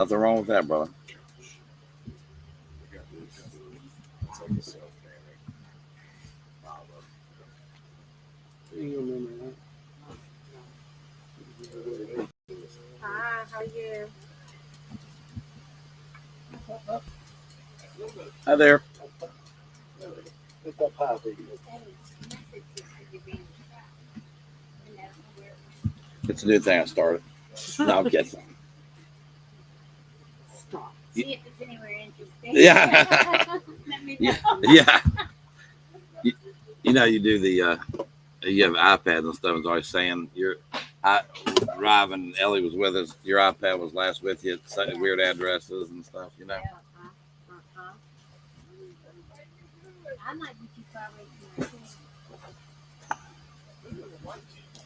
Nothing wrong with that, brother. Hi, how are you? Hi there. It's a new thing I started. No, I'm kidding. Stop. See if it's anywhere interesting. Yeah. Let me know. Yeah. Yeah. You know, you do the, you have iPads and stuff. I was always saying, Rive and Ellie was with us. Your iPad was last with you. Weird addresses and stuff, you know. Uh-huh. I might be too far away from my kids.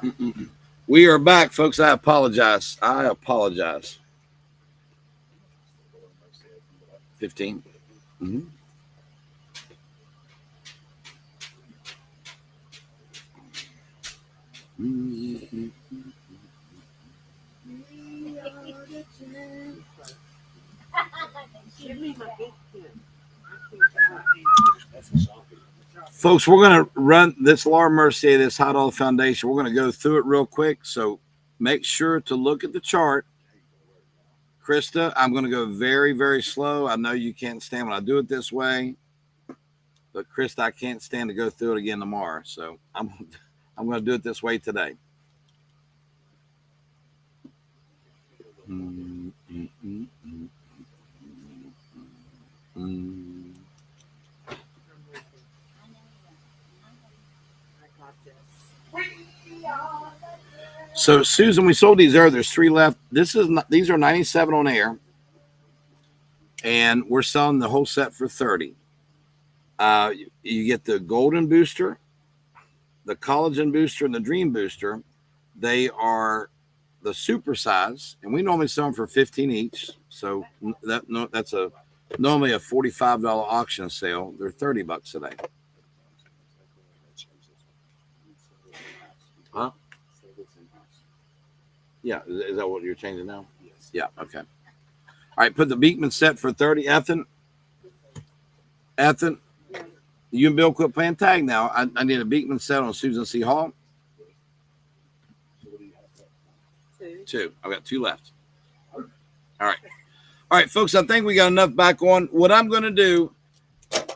Mm-mm. We are back, folks. I apologize. 15. Mm-hmm. Mm-hmm. Give me my big pen. Folks, we're going to run this Laura Mercier, this Hot Oil Foundation. We're going to go through it real quick. So make sure to look at the chart. Krista, I'm going to go very, very slow. I know you can't stand when I do it this way, but Krista, I can't stand to go through it again tomorrow. So I'm going to do it this way today. I got this. So Susan, we sold these earlier. There's 3 left. These are 97 on air, and we're selling the whole set for 30. You get the golden booster, the collagen booster, and the dream booster. They are the super size, and we normally sell them for 15 each. So that's normally a $45 auction sale. They're $30 today. Huh? Yeah, is that what you're changing now? Yes. Yeah. Okay. All right. Put the Beekman set for 30. Ethan, you and Bill quit playing tag now. I need a Beekman set on Susan C. Hall. 2. I've got 2 left. All right, folks. I think we got enough back on. What I'm going to do,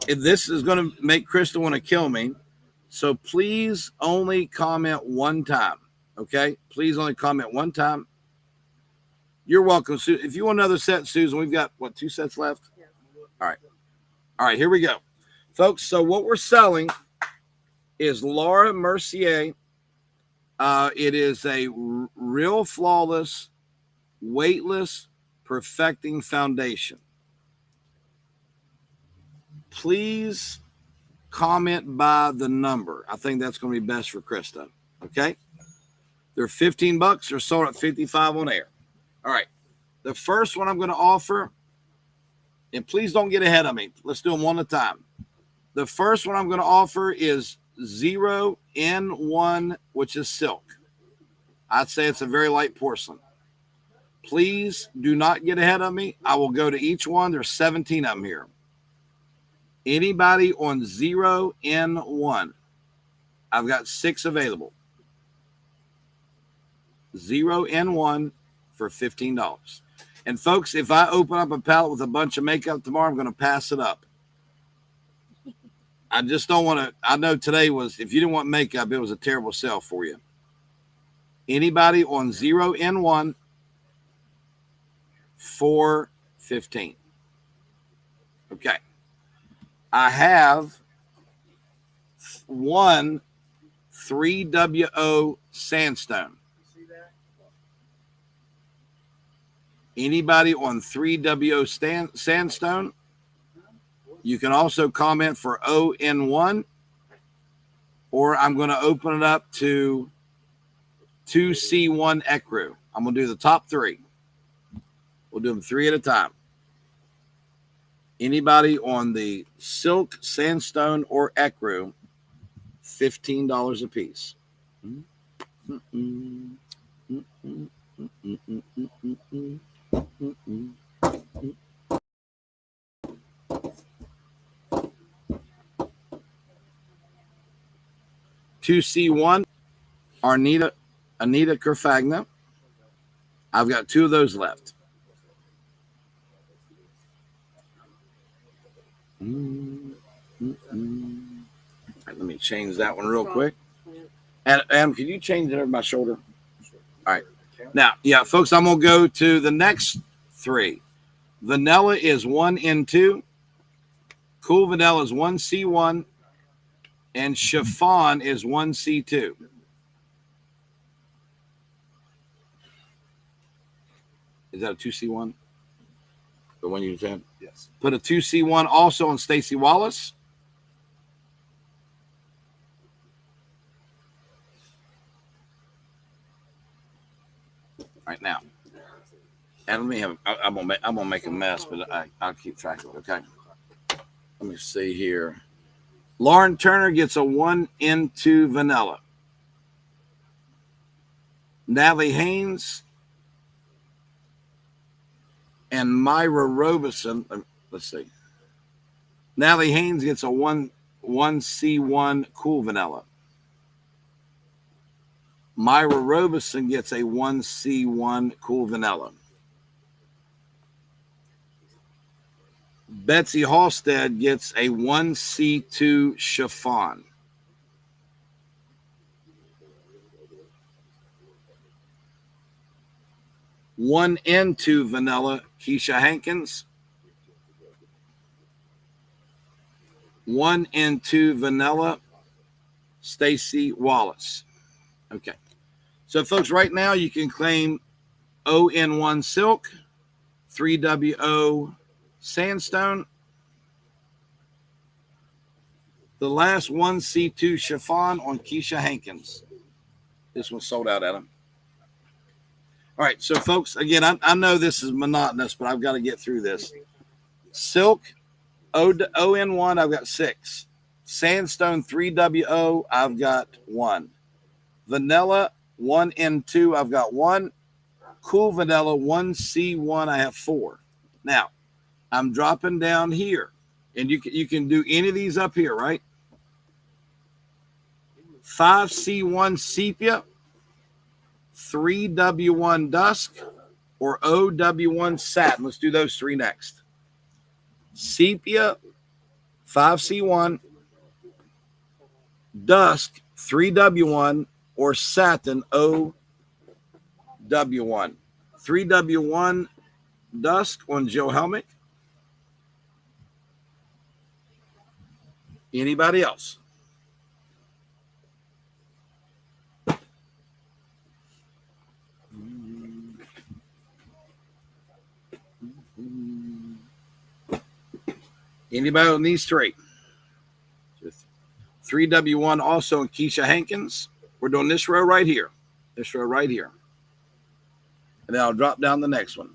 if this is going to make Krista want to kill me, so please only comment one time. Okay? Please only comment one time. You're welcome, Susan. If you want another set, Susan, we've got, 2 sets left? Yeah. All right, here we go. Folks, so what we're selling is Laura Mercier. It is a real flawless, weightless, perfecting foundation. Please comment by the number. I think that's going to be best for Krista. Okay? They're $15. They're sold at $55 on air. All right. The first one I'm going to offer, and please don't get ahead of me. Let's do them one at a time. The first one I'm going to offer is 0N1, which is silk. I'd say it's a very light porcelain. Please do not get ahead of me. I will go to each one. There's 17 of them here. Anybody on 0N1? I've got 6 available. 0N1 for $15. And folks, if I open up a pallet with a bunch of makeup tomorrow, I'm going to pass it up. I just don't want to. I know today was, if you didn't want makeup, it was a terrible sale for you. Anybody on 0N1 for $15? Okay. I have 1 3WO sandstone. Anybody on 3WO sandstone? You can also comment for ON1, or I'm going to open it up to 2C1 Ecru. I'm going to do the top 3. We'll do them 3 at a time. Anybody on the silk, sandstone, or Ecru, $15 a piece. 2C1, Anita Carfagna. I've got 2 of those left. Let me change that one real quick. Adam, can you change it over my shoulder? All right. Now, yeah, folks, I'm going to go to the next 3. Vanilla is 1N2. Cool Vanilla is 1C1. And Chiffon is 1C2. Is that a 2C1? The one you said? Yes. Put a 2C1 also on Stacy Wallace. Right now. And let me have, I'm gonna make a mess, but I'll keep track of it. Okay. Let me see here. Lauren Turner gets a 1N2 Vanilla. Natalie Haynes and Myra Robeson. Let's see. Natalie Haynes gets a 1C1 Cool Vanilla. Myra Robeson gets a 1C1 Cool Vanilla. Betsy Halstead gets a 1C2 Chiffon. One N2 Vanilla, Keisha Hankins. 1N2 Vanilla, Stacy Wallace. Okay. So, folks, right now you can claim ON1 Silk, 3WO Sandstone. The last 1C2 Chiffon on Keisha Hankins. This one sold out, Adam. All right, so, folks, again, I know this is monotonous, but I've got to get through this. Silk, ON1, I've got 6. Sandstone 3WO, I've got 1. Vanilla 1N2, I've got 1. Cool Vanilla 1C1, I have 4. Now, I'm dropping down here, and you can do any of these up here, right? 5C1 Sepia, 3W1 Dusk, or OW1 Satin. Let's do those 3 next. Sepia, 5C1, Dusk, 3W1, or Satin, OW1. 3W1 Dusk on Joe Helmick. Anybody else? Anybody on these 3? 3W1 also in Keisha Hankins. We're doing this row right here. This row right here. And then I'll drop down the next one.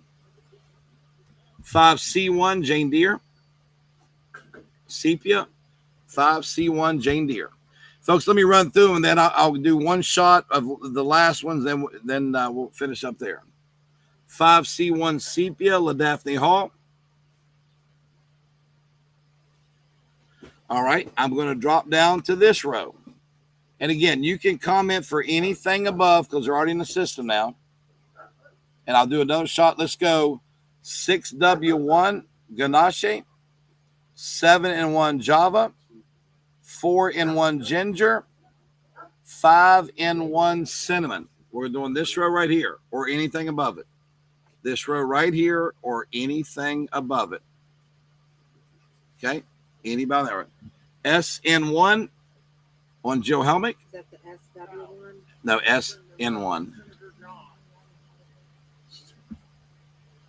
5C1 Jane Deere. Sepia. 5C1 Jane Deere. Folks, let me run through them, and then I'll do one shot of the last ones. Then we'll finish up there. 5C1 Sepia, LaDaphne Hall. All right, I'm going to drop down to this row. And again, you can comment for anything above because they're already in the system now. And I'll do another shot. Let's go 6W1 Ganache, 7N1 Java, 4N1 Ginger, 5N1 Cinnamon. We're doing this row right here or anything above it. This row right here or anything above it. Okay? Anybody there? SN1 on Joe Helmick. Is that the SW1? No, SN1.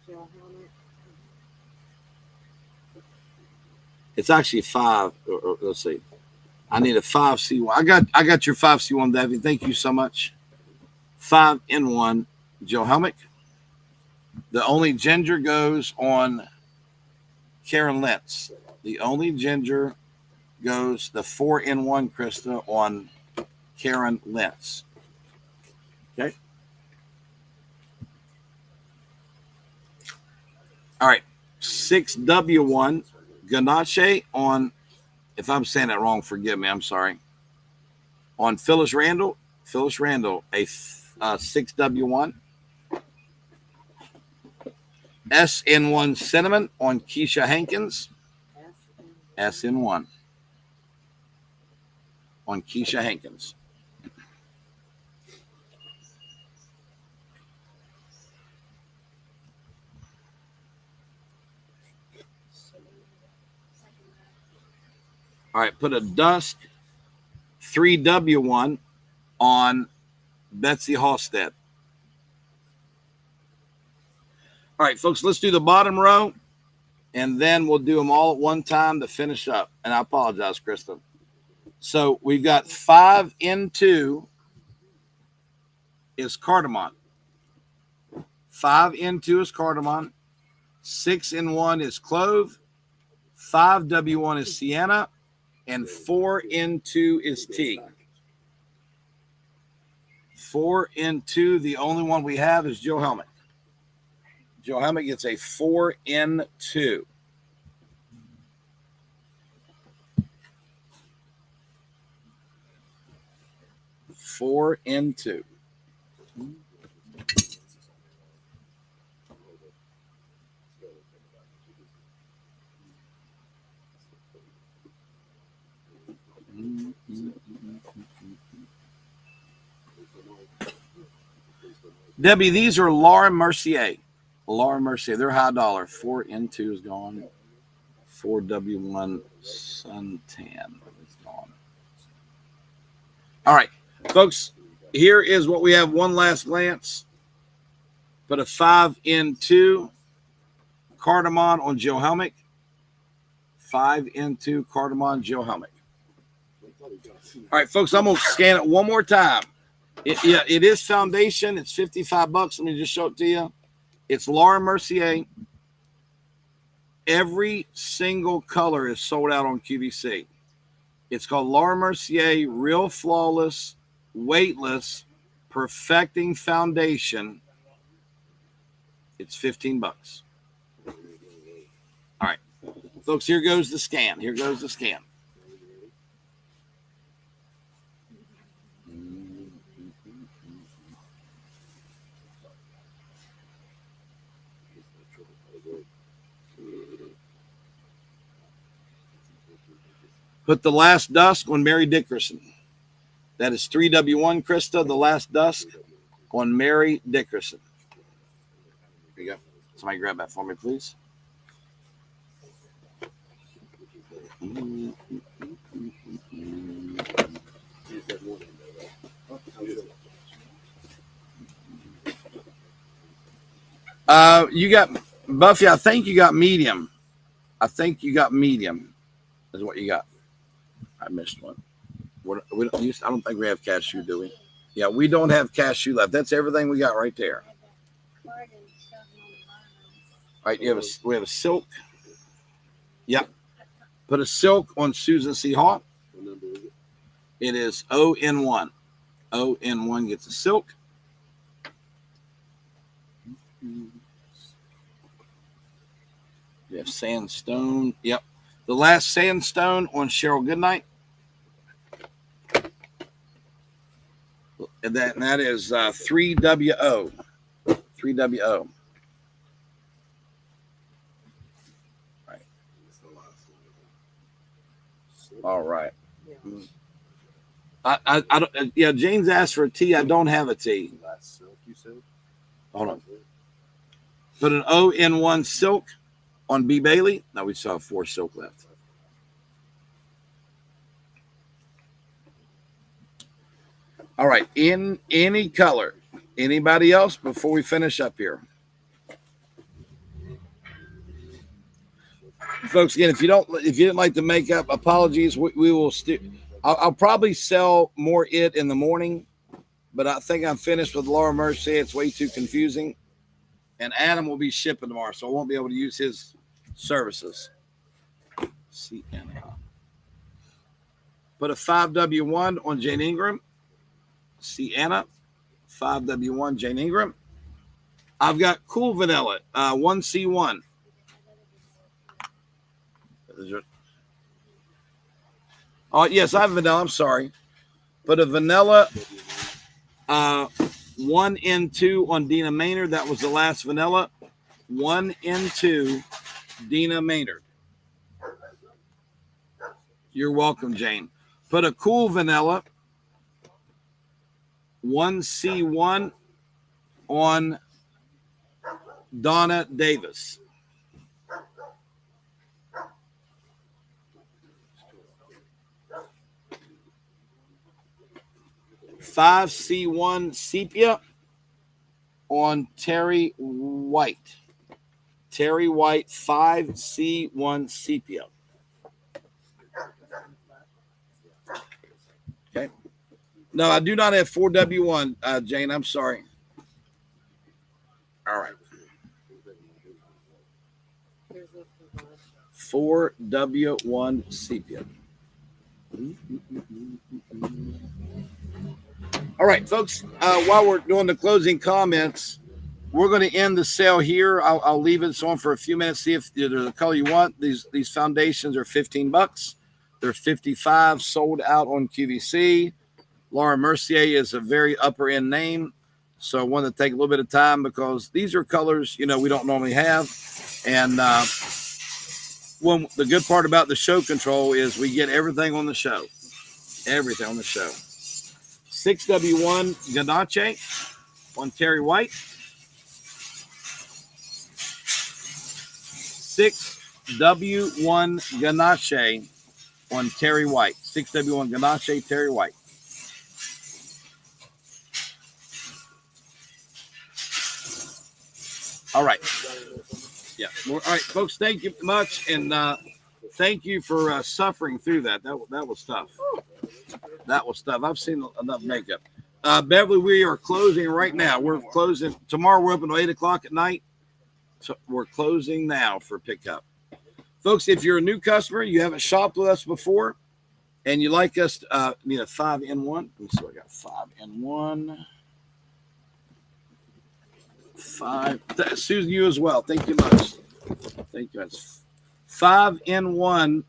Joe Helmet. It's actually 5. Or let's see. I need a 5C1. I got your 5C1, David. Thank you so much. 5N1 Joe Helmick. The only ginger goes on Karen Lentz. The only ginger goes the 4N1 Krista on Karen Lentz. Okay. All right. 6W1 Ganache on, if I'm saying that wrong, forgive me. I'm sorry. On Phyllis Randall, a 6W1. SN1 Cinnamon on Keisha Hankins. SN1 on Keisha Hankins. All right, put a Dusk 3W1 on Betsy Halstead. All right, folks, let's do the bottom row, and then we'll do them all at one time to finish up. And I apologize, Krista. So we've got 5 in 2 is cardamom. 5 in 2 is cardamom. 6 in 1 is clove. 5W1 is sienna. And 4 in 2 is tea. 4 in 2, the only one we have is Joe Helmick. Joe Helmick gets a 4 in 2. Four in 2. Debbie, these are Laura Mercier. Laura Mercier, they're high dollar. 4 in 2 is gone. 4W1 suntan is gone. All right, folks, here is what we have. One last glance. Put a 5 in 2 cardamom on Joe Helmick. 5 in 2 cardamom Joe Helmick. All right, folks, I'm going to scan it one more time. It is foundation. It's $55. Let me just show it to you. It's Laura Mercier. Every single color is sold out on QVC. It's called Laura Mercier Real Flawless, Weightless, Perfecting Foundation. It's $15. All right, folks, here goes the scan. Here goes the scan. Put the Last Dusk on Mary Dickerson. That is 3W1, Krista. The Last Dusk on Mary Dickerson. Here you go. Somebody grab that for me, please. You got Buffy. I think you got medium. I think you got medium. Is what you got. I missed one. I don't think we have cashew, do we? Yeah, we don't have cashew left. That's everything we got right there. All right, we have a silk. Yep. Put a silk on Susan C. Hall. It is ON1. ON1 gets a silk. We have sandstone. Yep. The Last Sandstone on Cheryl Goodnight. And that is 3WO. 3WO. Right. All right. I don't. Yeah, James asked for a T. I don't have a T. Hold on. Put an ON1 silk on B. Bailey. Now we still have 4 silk left. All right, in any color. Anybody else before we finish up here? Folks, again, if you didn't like the makeup, apologies. We will still. I'll probably sell more it in the morning, but I think I'm finished with Laura Mercier. It's way too confusing, and Adam will be shipping tomorrow, so I won't be able to use his services. Sienna. Put a 5W1 on Jane Ingram. Sienna, 5W1 Jane Ingram. I've got Cool Vanilla, 1C1. Oh, yes, I have vanilla. I'm sorry. Put a vanilla 1 and 2 on Dina Maynard. That was the last vanilla. 1 and 2, Dina Maynard. You're welcome, Jane. Put a cool vanilla 1C1 on Donna Davis. $5C1 sepia on Terry White. Terry White, 5C1 sepia. Okay. No, I do not have 4W1, Jane. I'm sorry. All right. Here's this one. 4W1 sepia. All right, folks, while we're doing the closing comments, we're going to end the sale here. I'll leave it on for a few minutes, see if there's a color you want. These foundations are $15. They're 55 sold out on QVC. Laura Mercier is a very upper end name. So I wanted to take a little bit of time because these are colors, we don't normally have. And the good part about the show control is we get everything on the show. Everything on the show. 6W1 Ganache on Terry White. 6W1 Ganache on Terry White. 6W1 Ganache, Terry White. All right. Yeah. All right, folks, thank you much. And thank you for suffering through that. That was tough. That was tough. I've seen enough makeup. Beverly, we are closing right now. We're closing. Tomorrow we're open at 8 o'clock at night. So we're closing now for pickup. Folks, if you're a new customer, you haven't shopped with us before, and you like us, need a 5N1. So I got 5N1. 5. Susan, you as well. Thank you much. Thank you much. 5N1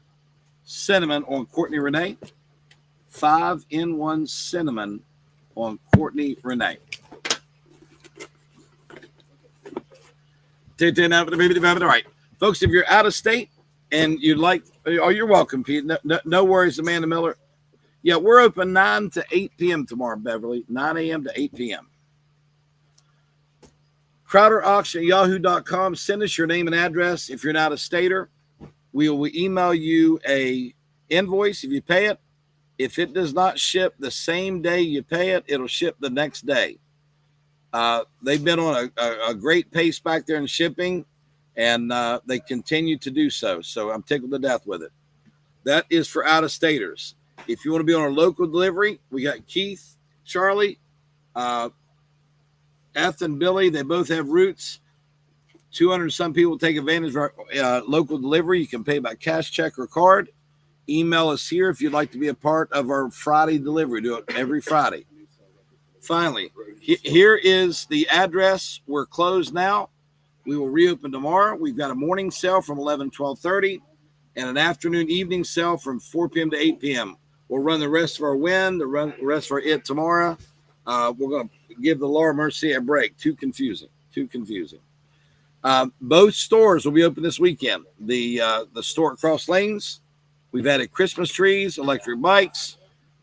cinnamon on Courtney Renee. 5N1 cinnamon on Courtney Renee. All right, folks, if you're out of state and you'd like, you're welcome, Pete. No worries, Amanda Miller. Yeah, we're open 9 to 8 p.m. tomorrow, Beverly. 9 a.m. to 8 p.m. CrowderAuction@yahoo.com. Send us your name and address. If you're an out-of-stater, we will email you a invoice if you pay it. If it does not ship the same day you pay it, it'll ship the next day. They've been on a great pace back there in shipping, and they continue to do so. So I'm tickled to death with it. That is for out-of-staters. If you want to be on a local delivery, we got Keith, Charlie, Eth and Billy. They both have routes. 200 some people take advantage of our local delivery. You can pay by cash, check, or card. Email us here if you'd like to be a part of our Friday delivery. Do it every Friday. Finally, here is the address. We're closed now. We will reopen tomorrow. We've got a morning sale from 11 to 12:30 and an afternoon evening sale from 4 p.m. to 8 p.m. We'll run the rest of our win, the rest of our it tomorrow. We're going to give the Laura Mercier a break. Too confusing. Both stores will be open this weekend. The store at Cross Lanes. We've added Christmas trees, electric bikes,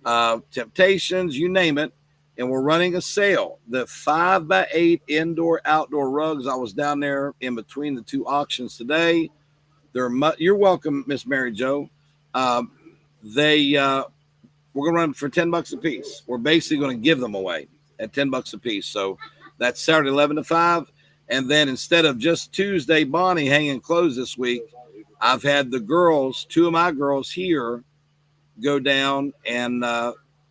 Temptations, you name it. And we're running a sale. The 5x8 indoor-outdoor rugs. I was down there in between the two auctions today. You're welcome, Miss Mary Jo. We're going to run them for $10 a piece. We're basically going to give them away at $10 a piece. So that's Saturday 11 to 5. And then instead of just Tuesday, Bonnie hanging clothes this week, I've had the girls, 2 of my girls here, go down, and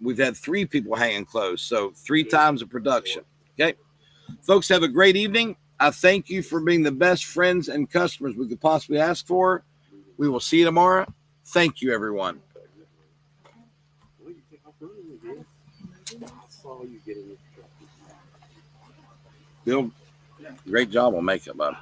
we've had 3 people hanging clothes. So 3 times the production. Okay. Folks, have a great evening. I thank you for being the best friends and customers we could possibly ask for. We will see you tomorrow. Thank you, everyone. Bill, great job on makeup, bud.